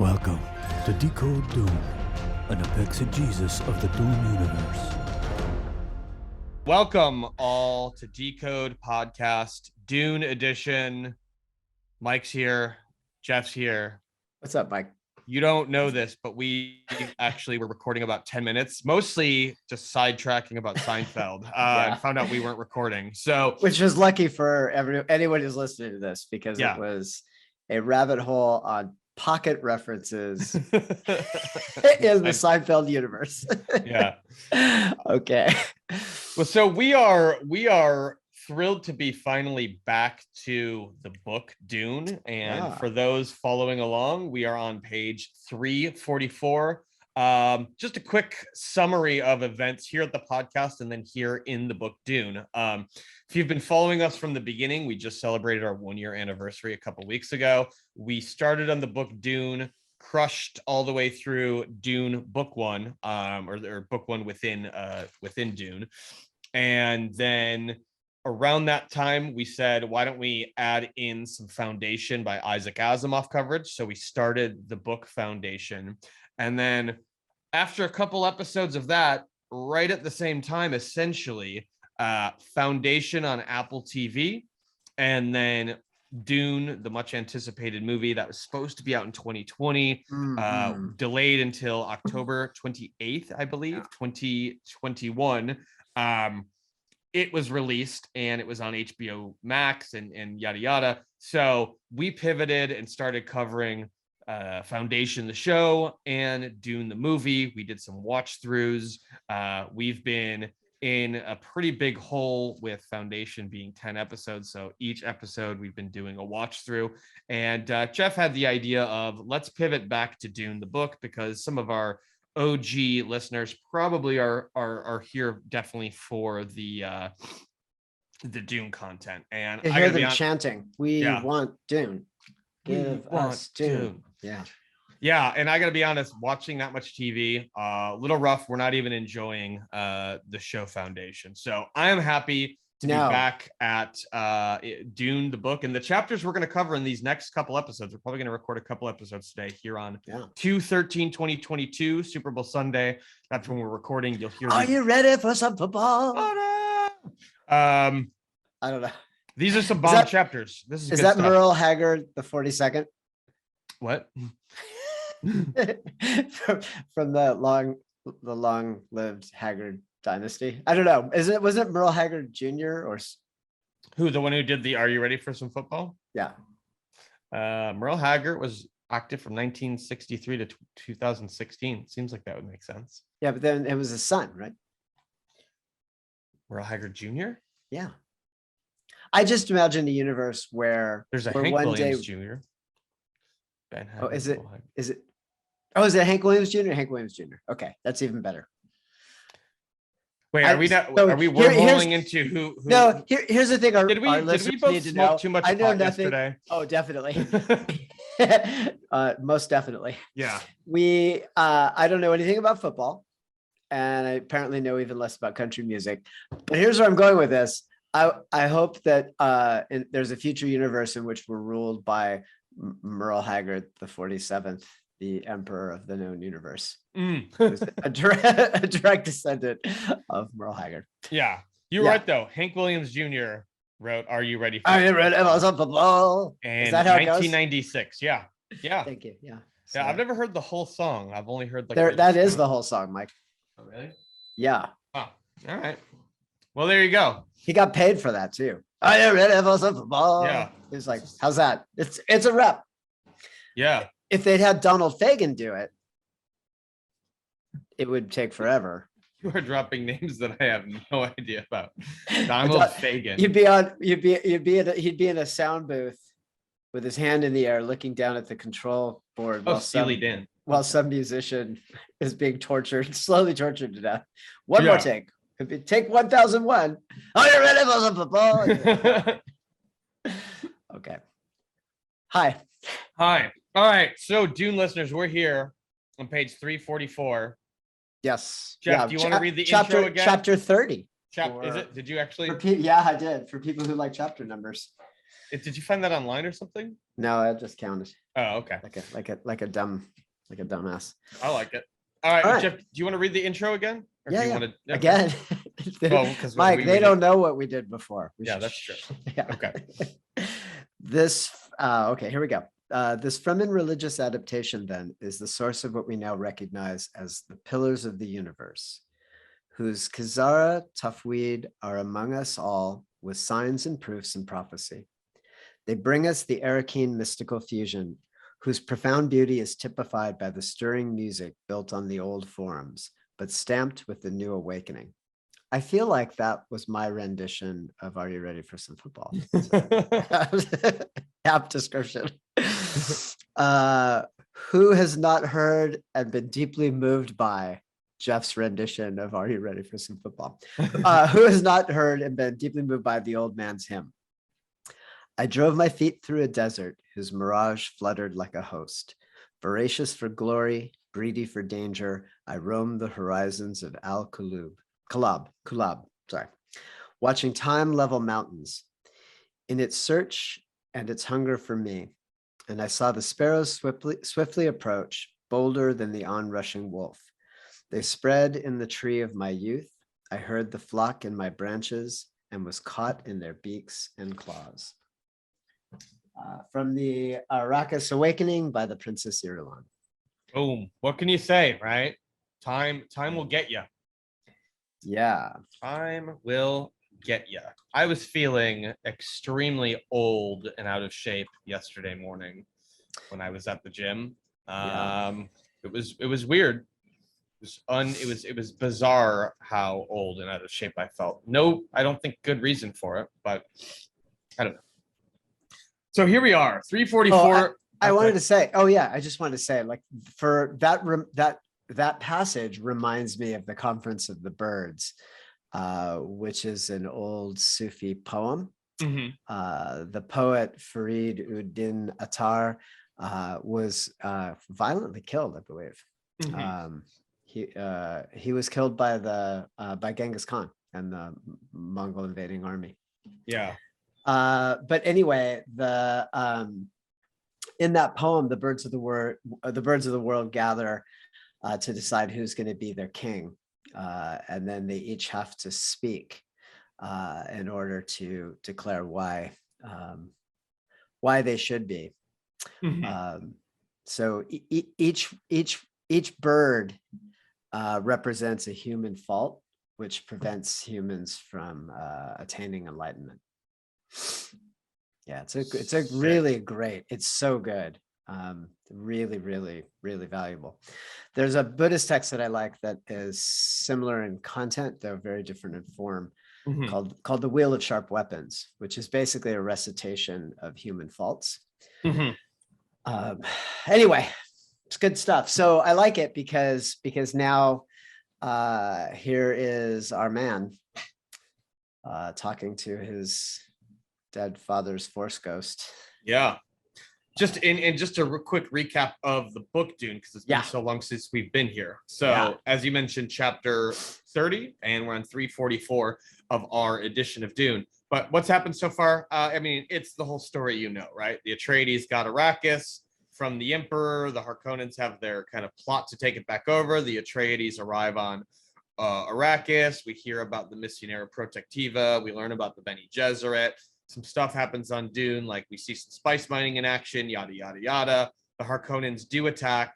Welcome to Decode Dune, an exegesis of the Dune universe. Welcome all to Decode Podcast, Dune Edition. Mike's here, Jeff's here. What's up, Mike? You don't know this, but we actually were recording about 10 minutes, mostly just sidetracking about Seinfeld, and found out we weren't recording. So, which was lucky for anyone who's listening to this, because it was a rabbit hole on pocket references in the Seinfeld universe. Yeah. Okay. Well, so we are thrilled to be finally back to the book Dune, and for those following along, we are on page 344. Just a quick summary of events here at the podcast and then here in the book Dune. If you've been following us from the beginning, we just celebrated our 1-year anniversary a couple weeks ago. We started on the book Dune, crushed all the way through Dune book 1, or book 1 within Dune, and then around that time, we said, why don't we add in some Foundation by Isaac Asimov coverage? So we started the book Foundation. And then after a couple episodes of that, right at the same time, essentially, Foundation on Apple TV, and then Dune, the much anticipated movie that was supposed to be out in 2020, delayed until October 28th, I believe, 2021. It was released and it was on HBO Max and yada yada. So we pivoted and started covering Foundation the show and Dune the movie. We did some watch throughs. We've been in a pretty big hole with Foundation being 10 episodes. So each episode we've been doing a watch through. And Jeff had the idea of let's pivot back to Dune the book, because some of our OG listeners probably are here definitely for the Dune content. And I hear them chanting, "We want Dune. Give us Dune." Yeah, and I gotta be honest, watching that much TV, a little rough. We're not even enjoying the show Foundation. So I am happy to be back at Dune the book, and the chapters we're going to cover in these next couple episodes. We're probably going to record a couple episodes today here on 2/13/2022, Super Bowl Sunday. That's when we're recording. You'll hear. Are you ready for some football? Oh, no. I don't know. These are some bomb chapters. This is that stuff. Merle Haggard the 42nd? What? from the long-lived Haggard dynasty. I don't know. Was it Merle Haggard Jr. or who, the one who did the Are You Ready for Some Football? Yeah. Merle Haggard was active from 1963 to 2016. Seems like that would make sense. Yeah, but then it was his son, right? Merle Haggard Jr.? Yeah. I just imagine a universe where there's a Hank Williams Jr. Ben Haggard, is it Hank Williams Jr. or Hank Williams Jr.? Okay, that's even better. Wait, are we wormholing into who? No, here's the thing. Did we both smoke too much pot yesterday? Oh, definitely. Most definitely. Yeah. I don't know anything about football, and I apparently know even less about country music. But here's where I'm going with this. I hope that there's a future universe in which we're ruled by Merle Haggard the 47th, the emperor of the known universe. Who's a direct descendant of Merle Haggard. Yeah, you're right though. Hank Williams Jr. wrote "Are You Ready for Are You Ready for Some Football?" In 1996. Yeah. Thank you. Yeah. So, I've never heard the whole song. I've only heard that is the whole song, Mike. Oh, really? Yeah. Oh, all right. Well, there you go. He got paid for that too. Are you ready for some football? Yeah. He's like, how's that? It's a rep. Yeah. If they'd had Donald Fagen do it, it would take forever. You are dropping names that I have no idea about. Donald Fagen. He'd be in a sound booth with his hand in the air, looking down at the control board while some musician is being slowly tortured to death. One more take. Could be take 1001. Are you ready for some football? Okay. Hi. All right. So Dune listeners, we're here on page 344. Yes. Jeff, do you want to read the intro again? Chapter 30. Is it? Did you actually? Yeah, I did. For people who like chapter numbers. Did you find that online or something? No, I just counted Oh, okay. like a dumbass. I like it. All right, All right. Jeff, do you want to read the intro again? Or do you want to Again. Well, 'cause Mike, we they did- don't know what we did before. Yeah, that's true. Yeah. Okay. Okay, here we go. This Fremen religious adaptation then is the source of what we now recognize as the pillars of the universe, whose Kizara Tafweed are among us all with signs and proofs and prophecy. They bring us the Arakeen mystical fusion, whose profound beauty is typified by the stirring music built on the old forums, but stamped with the new awakening. I feel like that was my rendition of Are You Ready for Some Football? App description. Who has not heard and been deeply moved by Jeff's rendition of Are You Ready for Some Football? Who has not heard and been deeply moved by the old man's hymn? I drove my feet through a desert whose mirage fluttered like a host. Voracious for glory, greedy for danger, I roamed the horizons of Kulab, watching time level mountains in its search and its hunger for me. And I saw the sparrows swiftly approach, bolder than the onrushing wolf. They spread in the tree of my youth. I heard the flock in my branches and was caught in their beaks and claws. From the Arrakis Awakening by the Princess Irulan. Boom. What can you say, right? Time will get you. Yeah. Time will get you. I was feeling extremely old and out of shape yesterday morning when I was at the gym. It was weird. It was bizarre how old and out of shape I felt. No, I don't think good reason for it, but I don't know. So here we are, 344. I wanted to say, I just wanted to say, like, for that passage reminds me of the Conference of the Birds, which is an old Sufi poem. Mm-hmm. The poet Farid ud-Din Attar was violently killed, I believe. Mm-hmm. He was killed by Genghis Khan and the Mongol invading army. Yeah. But anyway, in that poem, the birds of the world gather to decide who's going to be their king, and then they each have to speak in order to declare why they should be. Mm-hmm. So each bird represents a human fault, which prevents humans from attaining enlightenment. Yeah, it's a really great. It's so good. Really, really, really valuable. There's a Buddhist text that I like that is similar in content, though very different in form, Mm-hmm. called The Wheel of Sharp Weapons, which is basically a recitation of human faults. Mm-hmm. Anyway, it's good stuff. So I like it because now here is our man talking to his dead father's force ghost. Yeah. Just a quick recap of the book Dune, because it's been so long since we've been here. So as you mentioned, chapter 30, and we're on 344 of our edition of Dune. But what's happened so far? I mean, it's the whole story, right? The Atreides got Arrakis from the Emperor. The Harkonnens have their kind of plot to take it back over. The Atreides arrive on Arrakis. We hear about the Missionera Protectiva. We learn about the Bene Gesserit. Some stuff happens on Dune, like we see some spice mining in action, yada, yada, yada. The Harkonnens do attack.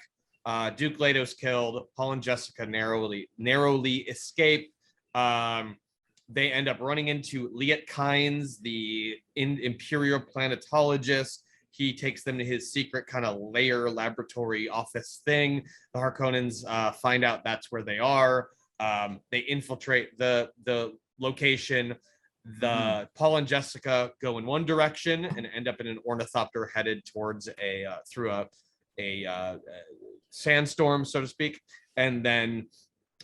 Duke Leto's killed. Paul and Jessica narrowly escape. They end up running into Liet Kynes, the Imperial planetologist. He takes them to his secret kind of laboratory office thing. The Harkonnens find out that's where they are. They infiltrate the location. Paul and Jessica go in one direction and end up in an ornithopter headed towards through a sandstorm, so to speak. And then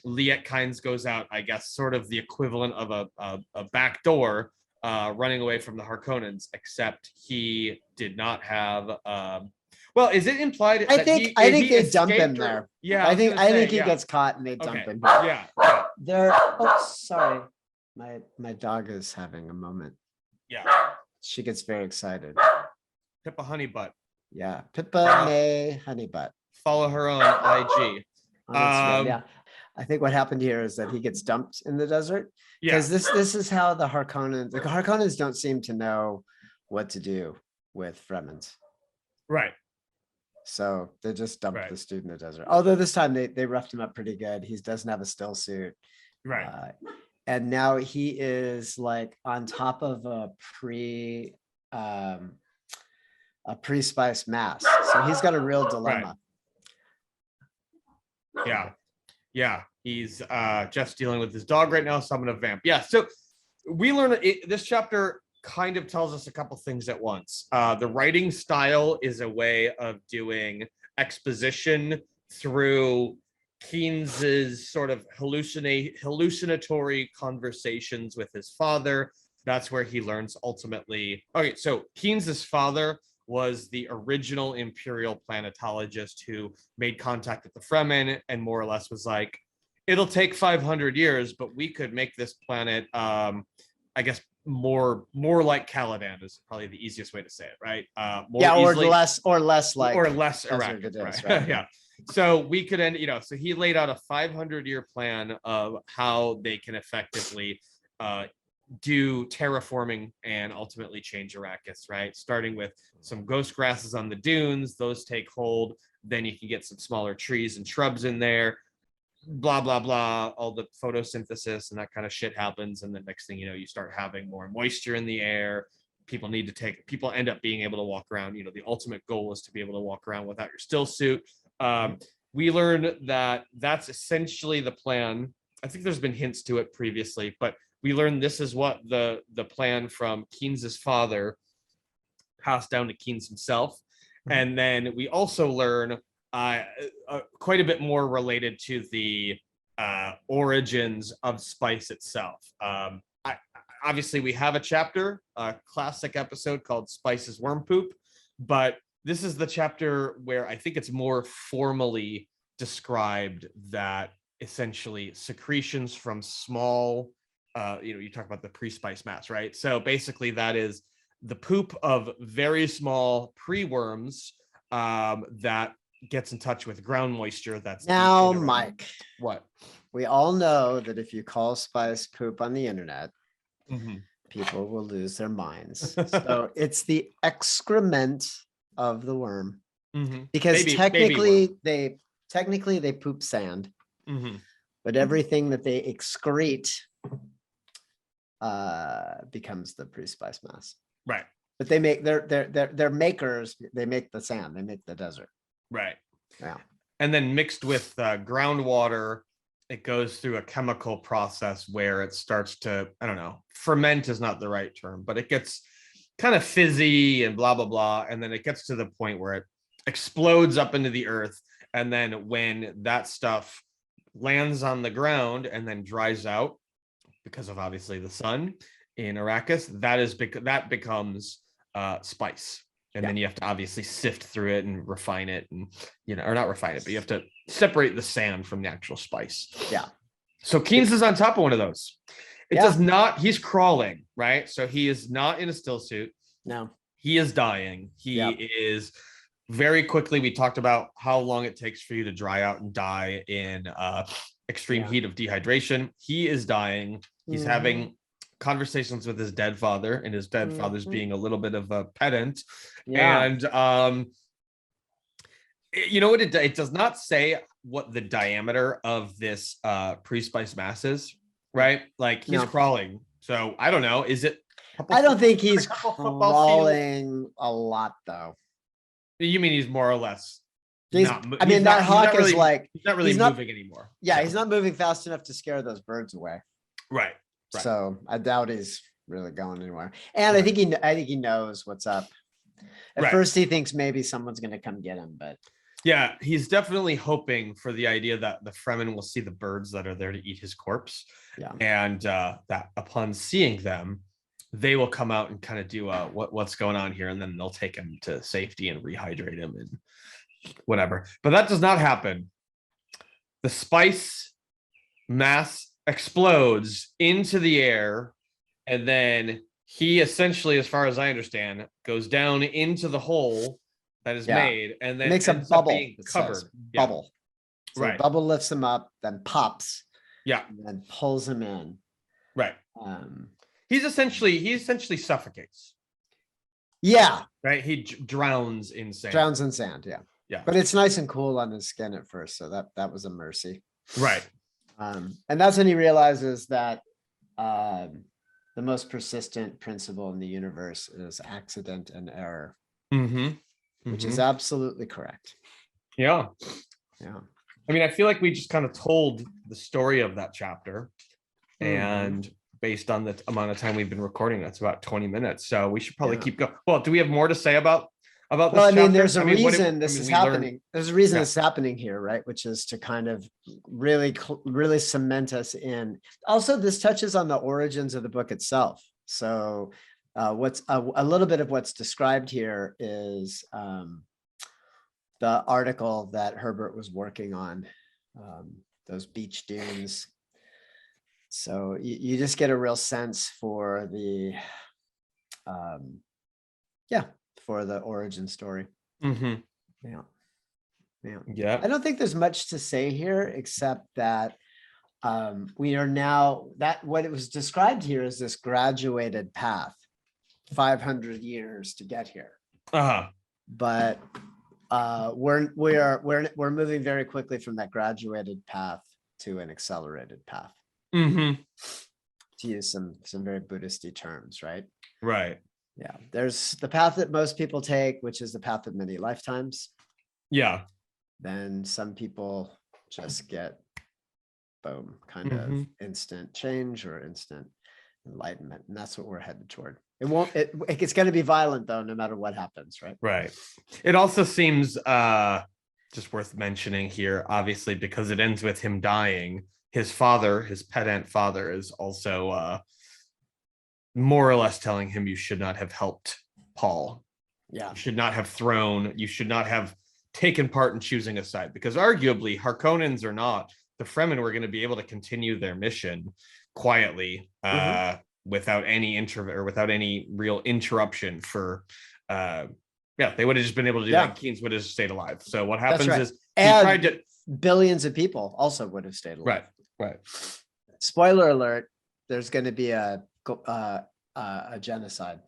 Liet Kynes goes out, I guess, sort of the equivalent of a back door, running away from the Harkonnens, except he did not have. Well, is it implied? I think they dump him there. Yeah, I think he gets caught and they dump him. Yeah. There. Oh, sorry. My dog is having a moment. Yeah. she gets very excited. Pippa Honeybutt. Yeah, Pippa May Honeybutt. Follow her on IG. On Instagram, yeah. I think what happened here is that he gets dumped in the desert because this is how the Harkonnens don't seem to know what to do with Fremens. Right. So they just dumped this dude in the desert. Although this time they roughed him up pretty good. He doesn't have a still suit. Right. And now he is like on top of a pre-spiced mass. So he's got a real dilemma. Right. Yeah. He's just dealing with his dog right now. So I'm gonna vamp. Yeah. So we learn this chapter kind of tells us a couple things at once. The writing style is a way of doing exposition through Keynes's sort of hallucinatory conversations with his father. That's where he learns ultimately. Okay, so Keynes's father was the original imperial planetologist who made contact with the Fremen and more or less was like, it'll take 500 years, but we could make this planet, I guess, more like Caladan is probably the easiest way to say it, right? Or less erratic, right? Yeah. So we could end, so he laid out a 500-year plan of how they can effectively do terraforming and ultimately change Arrakis, right? Starting with some ghost grasses on the dunes, those take hold, then you can get some smaller trees and shrubs in there, blah, blah, blah, all the photosynthesis and that kind of shit happens. And the next thing you know, you start having more moisture in the air. People end up being able to walk around. The ultimate goal is to be able to walk around without your still suit. We learned that that's essentially the plan. I think there's been hints to it previously, but we learned this is what the plan from Keynes's father passed down to Keynes himself. And then we also learn quite a bit more related to the origins of spice itself. Obviously, we have a classic episode called Spice's Worm Poop, but this is the chapter where I think it's more formally described that essentially secretions from small, you talk about the pre-spice mass, right? So basically that is the poop of very small pre-worms that gets in touch with ground moisture. That's now, Mike. What? We all know that if you call spice poop on the internet, people will lose their minds. So it's the excrement of the worm, because technically they poop sand, but everything that they excrete becomes the pre-spice mass. Right. But they make they're makers. They make the sand. They make the desert. Right. Yeah. And then mixed with groundwater, it goes through a chemical process where it starts to, I don't know, ferment is not the right term, but it gets kind of fizzy and blah, blah, blah. And then it gets to the point where it explodes up into the earth. And then when that stuff lands on the ground and then dries out because of obviously the sun in Arrakis, that becomes spice. And then you have to obviously sift through it and refine it and, or not refine it, but you have to separate the sand from the actual spice. Yeah. So Keynes is on top of one of those. It does not, he's crawling, right? So he is not in a still suit. No. He is dying. He is very quickly. We talked about how long it takes for you to dry out and die in extreme heat of dehydration. He is dying. He's having conversations with his dead father, and his dead father's being a little bit of a pedant. And you know what it does not say what the diameter of this pre-spice mass is, right? Like he's crawling. So I don't know. Is it? I don't think he's crawling a lot though. You mean he's more or less? That hawk is like he's not really moving anymore. Yeah, he's not moving fast enough to scare those birds away. Right. So I doubt he's really going anywhere. And I think he knows what's up. At first he thinks maybe someone's going to come get him, but yeah, he's definitely hoping for the idea that the Fremen will see the birds that are there to eat his corpse. Yeah. And that upon seeing them, they will come out and kind of do what's going on here, and then they'll take him to safety and rehydrate him and whatever. But that does not happen. The spice mass explodes into the air, and then he essentially, as far as I understand, goes down into the hole that is made, and then makes a ends up bubble. being covered. Bubble. So Right. the bubble lifts him up, then pops. Yeah. And then pulls him in. Right. He essentially suffocates. Yeah. Right. He drowns in sand. Drowns in sand. Yeah. Yeah. But it's nice and cool on his skin at first, so that was a mercy. Right. And that's when he realizes that the most persistent principle in the universe is accident and error, which is absolutely correct. Yeah. Yeah. I mean, I feel like we just kind of told the story of that chapter, and based on the amount of time we've been recording, that's about 20 minutes. So we should probably keep going. Well, do we have more to say about this well, I mean, chapter? there's a reason this is happening. There's a reason Yeah. this is happening here, right? Which is to kind of really cement us in. Also, this touches on the origins of the book itself. So what's a little bit of what's described here is the article that Herbert was working on, those beach dunes. So you just get a real sense for the, for the origin story. Yeah. I don't think there's much to say here, except that we are now, that what it was described here is this graduated path, 500 years to get here. But we're moving very quickly from that graduated path to an accelerated path. To use some very Buddhist-y terms, right? Right. Yeah. There's the path that most people take, which is the path of many lifetimes. Yeah. Then some people just get, boom, kind of instant change or instant enlightenment. And that's what we're headed toward. It's going to be violent, though, no matter what happens, right? Right. It also seems just worth mentioning here, obviously, because it ends with him dying. His father, his pedant father, is also more or less telling him you should not have helped Paul. Yeah. You should not have taken part in choosing a side, because arguably, Harkonnens or not, the Fremen were going to be able to continue their mission quietly without any real interruption for they would have just been able to do that. Keynes would have stayed alive. So what happens is he tried to, billions of people also would have stayed alive. Right. Spoiler alert, there's going to be a genocide.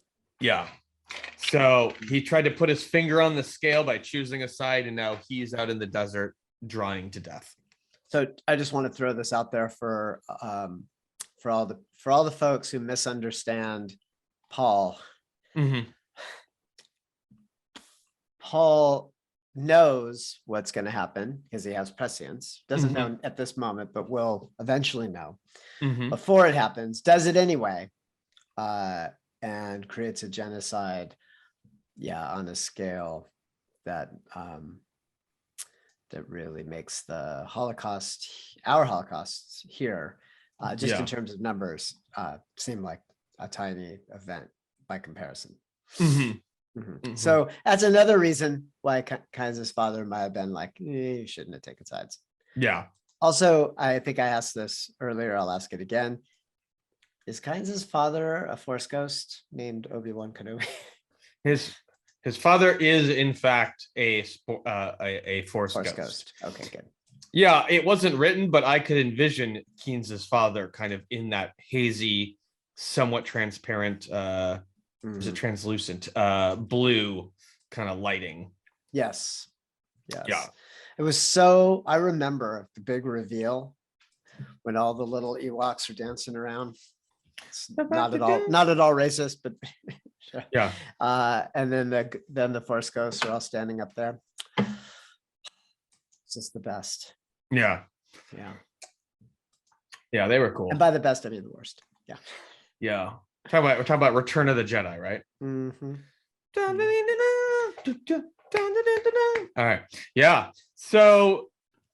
Yeah. So he tried to put his finger on the scale by choosing a side, and now he's out in the desert drying to death. So I just want to throw this out there for all the folks who misunderstand Paul. Paul knows what's going to happen because he has prescience. Doesn't know at this moment, but will eventually know before it happens. Does it anyway, and creates a genocide. Yeah, on a scale that that really makes the Holocaust, our Holocaust here, just in terms of numbers, seem like a tiny event by comparison. So that's another reason why Kaiser's father might have been like, you shouldn't have taken sides. Yeah. Also, I think I asked this earlier. I'll ask it again. Is Kaiser's father a Force ghost named Obi-Wan Kenobi? His father is, in fact, a Force ghost. Okay, good. Yeah, it wasn't written, but I could envision Keynes's father kind of in that hazy, somewhat transparent, is it translucent, blue kind of lighting. Yes. Yeah. It was so, I remember the big reveal when all the little Ewoks are dancing around. It's not at all racist, but yeah. And then the Force ghosts are all standing up there. It's just the best. Yeah, they were cool. And by the best, I mean the worst. Yeah. We're talking about Return of the Jedi, right? All right. Yeah. So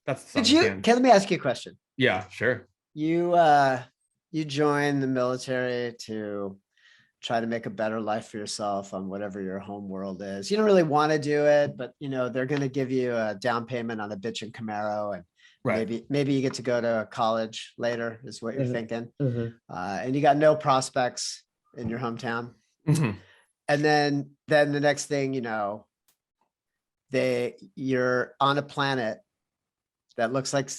that's the song. Let me ask you a question. Yeah, sure. You join the military to try to make a better life for yourself on whatever your home world is. You don't really want to do it, but they're going to give you a down payment on a bitchin' Camaro, and maybe you get to go to college later is what you're thinking. And you got no prospects in your hometown. Mhm. And then the next thing you know, you're on a planet that looks like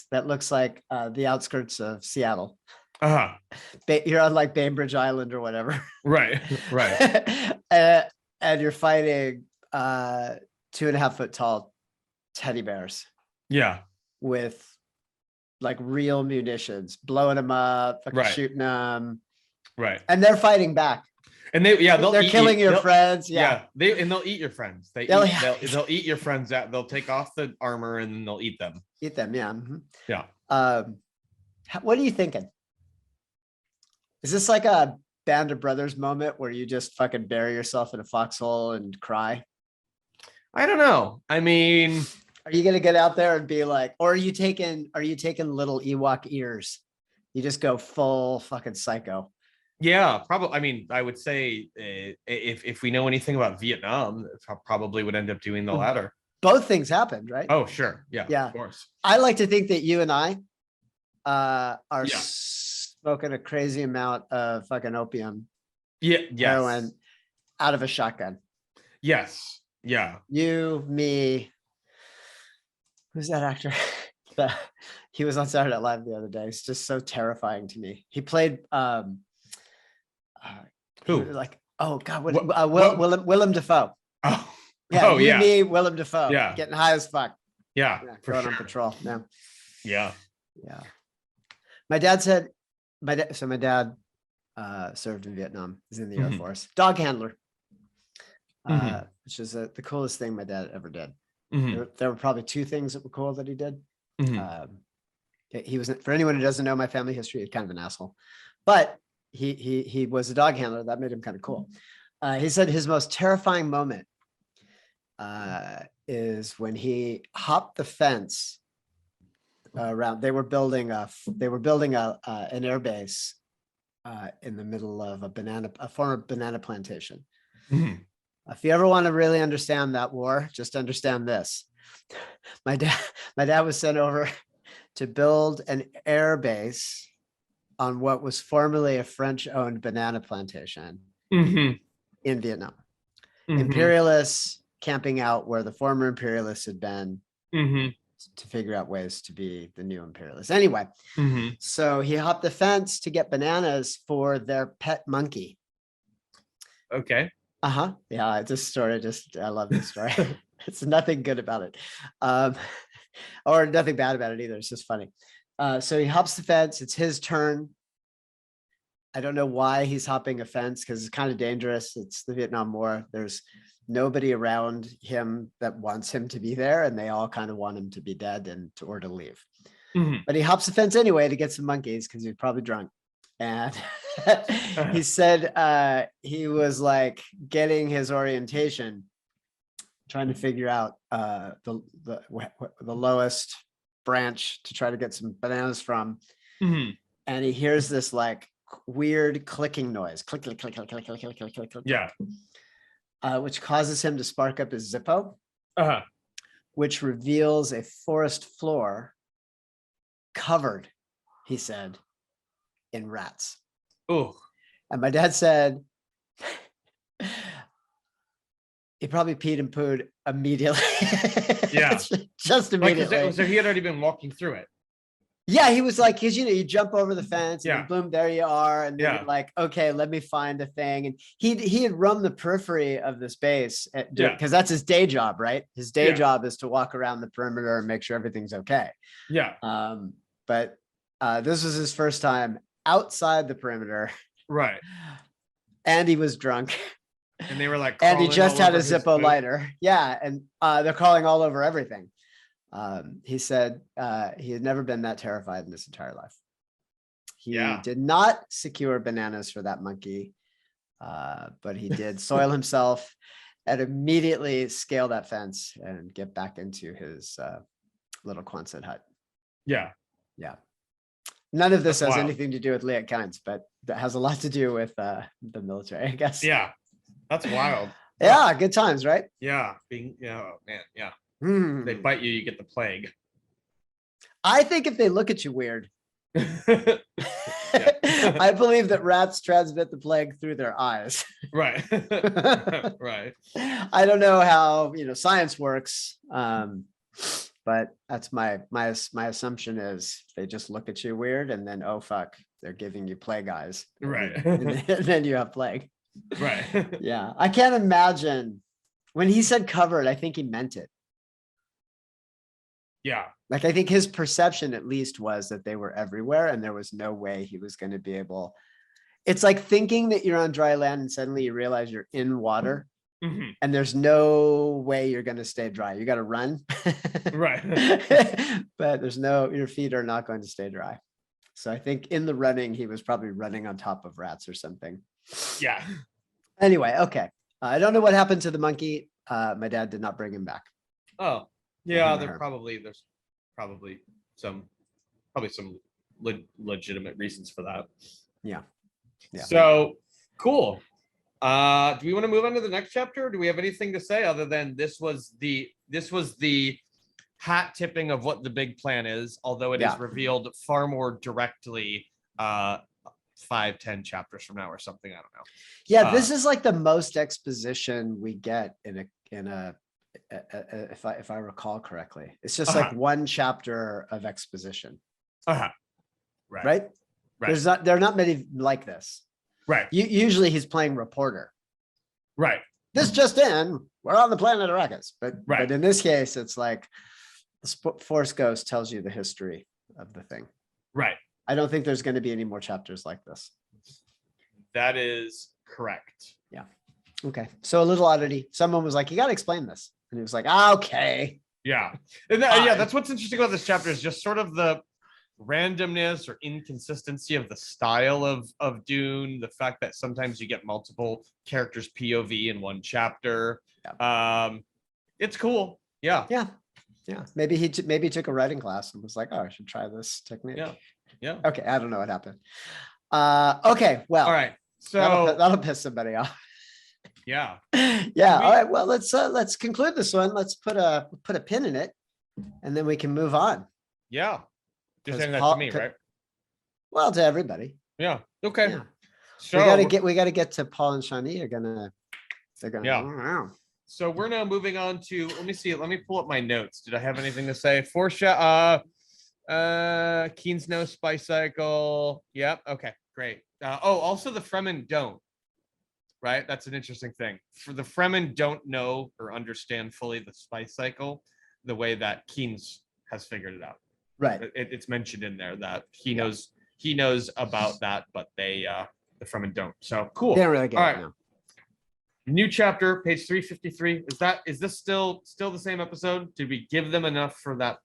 the outskirts of Seattle. Uh-huh. You're on like Bainbridge Island or whatever. Right. Right. And you're fighting 2.5 foot tall teddy bears Yeah. with like real munitions, blowing them up, fucking Right. shooting them, Right. and they're fighting back. And they're killing your friends. Yeah. They'll eat your friends. They'll eat your friends out. They'll take off the armor and then they'll eat them. Eat them. Yeah. Mhm. Yeah. What are you thinking? Is this like a Band of Brothers moment where you just fucking bury yourself in a foxhole and cry? I don't know. I mean, are you gonna get out there and be like, or are you taking little Ewok ears? You just go full fucking psycho. Yeah, probably. I mean, I would say if we know anything about Vietnam, it probably would end up doing the latter. Both things happened, right? Oh, sure. Yeah. Yeah. Of course. I like to think that you and I are smoking a crazy amount of fucking opium. Yeah. Yes. Heroin out of a shotgun. Yes. Yeah. You, me. Who's that actor? He was on Saturday Night Live the other day. It's just so terrifying to me. He played who? Like, oh God, Willem Dafoe. Oh, yeah, you, me, Willem Dafoe. Yeah, getting high as fuck. Yeah, going on patrol. Yeah. My dad said, my dad served in Vietnam. He's in the Air Force, dog handler, which is the coolest thing my dad ever did. There were probably two things that were cool that he did. He was, for anyone who doesn't know my family history, he's kind of an asshole, but he was a dog handler. That made him kind of cool. He said his most terrifying moment is when he hopped the fence around. They were building an air base in the middle of a former banana plantation. If you ever want to really understand that war, just understand this. My dad was sent over to build an air base on what was formerly a French-owned banana plantation in Vietnam. Imperialists camping out where the former imperialists had been to figure out ways to be the new imperialists. Anyway, so he hopped the fence to get bananas for their pet monkey. Okay. Yeah, it's a story. I love this story. It's nothing good about it. Or nothing bad about it either. It's just funny. So he hops the fence. It's his turn. I don't know why he's hopping a fence because it's kind of dangerous. It's the Vietnam War. There's nobody around him that wants him to be there, and they all kind of want him to be dead or to leave. But he hops the fence anyway to get some monkeys because he's probably drunk. And he said he was like getting his orientation, trying to figure out the lowest branch to try to get some bananas from. And he hears this like weird clicking noise, click, click, click, click, click, click, click, click, click, click. Yeah. Which causes him to spark up his Zippo, which reveals a forest floor covered, he said, in rats. Oh. And my dad said he probably peed and pooed immediately. Yeah. Just immediately. So he had already been walking through it. Yeah, he was like, because you jump over the fence and boom, there you are. And then you're like, okay, let me find a thing. And he had roamed the periphery of this base because that's his day job, right? His day job is to walk around the perimeter and make sure everything's okay. Yeah. But this was his first time outside the perimeter. Right. And he was drunk. And they were like, and he just had a Zippo lighter. Yeah. And they're crawling all over everything. He said he had never been that terrified in his entire life. He did not secure bananas for that monkey, but he did soil himself and immediately scale that fence and get back into his little Quonset hut. Yeah. Yeah. None of this has anything to do with Liat Kynes, but that has a lot to do with the military, I guess. Yeah. That's wild. Yeah. Good times, right? Yeah. Oh, man. Yeah. They bite you, you get the plague. I think if they look at you weird, I believe that rats transmit the plague through their eyes. Right. Right. I don't know how science works, but that's my assumption is they just look at you weird, and then oh fuck, they're giving you plague eyes. Right. And then you have plague. Right. Yeah, I can't imagine when he said covered. I think he meant it. Yeah. Like I think his perception at least was that they were everywhere, and there was no way he was going to be able. It's like thinking that you're on dry land and suddenly you realize you're in water. Mm-hmm. And there's no way you're going to stay dry. You got to run. Right. But your feet are not going to stay dry. So I think in the running, he was probably running on top of rats or something. Yeah. Anyway, okay. I don't know what happened to the monkey. My dad did not bring him back. Oh, yeah. Him or her. There's probably some legitimate reasons for that. Yeah. So cool. Do we want to move on to the next chapter? Or do we have anything to say other than this was the hat tipping of what the big plan is, although it is revealed far more directly 5-10 chapters from now or something. I don't know. Yeah, this is like the most exposition we get in a if I recall correctly. It's just like one chapter of exposition. Right. There are not many like this. Right. Usually he's playing reporter. Right. This just in, we're on the planet Arrakis. But in this case, it's like the Force Ghost tells you the history of the thing. Right. I don't think there's going to be any more chapters like this. That is correct. Yeah. Okay. So a little oddity. Someone was like, you got to explain this. And he was like, okay. Yeah. And that's what's interesting about this chapter is just sort of the randomness or inconsistency of the style of Dune, the fact that sometimes you get multiple characters POV in one chapter. It's cool. Yeah. Maybe he took a writing class and was like, oh, I should try this technique. Yeah. Okay, I don't know what happened. Okay, well, all right, so that'll piss somebody off. Yeah. All right, well, let's conclude this one. Let's put a pin in it, and then we can move on. Yeah. You're saying that to me, right? Well, to everybody. Yeah. Okay. Yeah. So we gotta get to Paul and Shani. They're gonna. Yeah. So we're now moving on to. Let me see. Let me pull up my notes. Did I have anything to say? Keen's no spice cycle. Yep. Okay. Great. Also the Fremen don't. Right. That's an interesting thing. For the Fremen don't know or understand fully the spice cycle, the way that Keen's has figured it out. Right. It's mentioned in there that he knows about that, but the Fremen don't. So cool. They don't really get All it right. now. New chapter, page 353. Is this still the same episode? Did we give them enough for that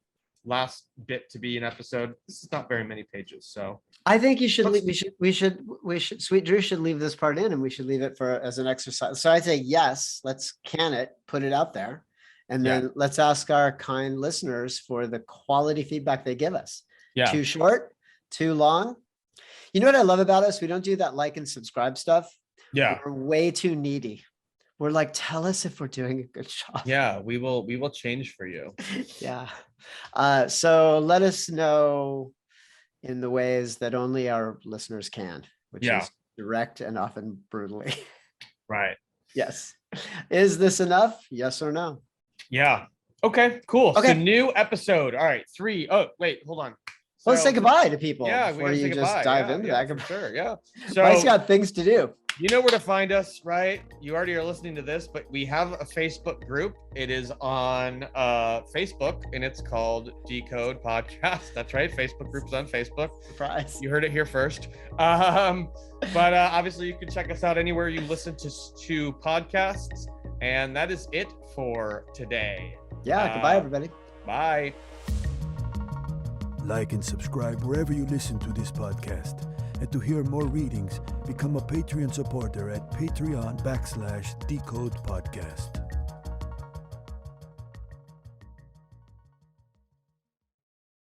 last bit to be an episode? This is not very many pages, so I think you should leave, we should Sweet Drew should leave this part in, and we should leave it as an exercise. So I say yes, let's can it, put it out there. And then let's ask our kind listeners for the quality feedback they give us. Yeah. Too short, too long. You know what I love about us? We don't do that like and subscribe stuff. Yeah. We're way too needy. We're like, tell us if we're doing a good job. Yeah, we will change for you. Yeah. So let us know in the ways that only our listeners can, which is direct and often brutally. Right. Yes. Is this enough? Yes or no? Yeah. Okay, cool. Okay. So new episode. All right. 3. Oh, wait, hold on. So, let's say goodbye to people. Yeah, before you just dive into that. For sure. Yeah. So Mike's got things to do. You know where to find us, right? You already are listening to this, but we have a Facebook group. It is on Facebook, and it's called Decode Podcast. That's right. Facebook group's on Facebook. Surprise. You heard it here first. But obviously, you can check us out anywhere you listen to podcasts. And that is it for today. Yeah. Goodbye, everybody. Bye. Like and subscribe wherever you listen to this podcast. And to hear more readings, become a Patreon supporter at Patreon/Decode Podcast.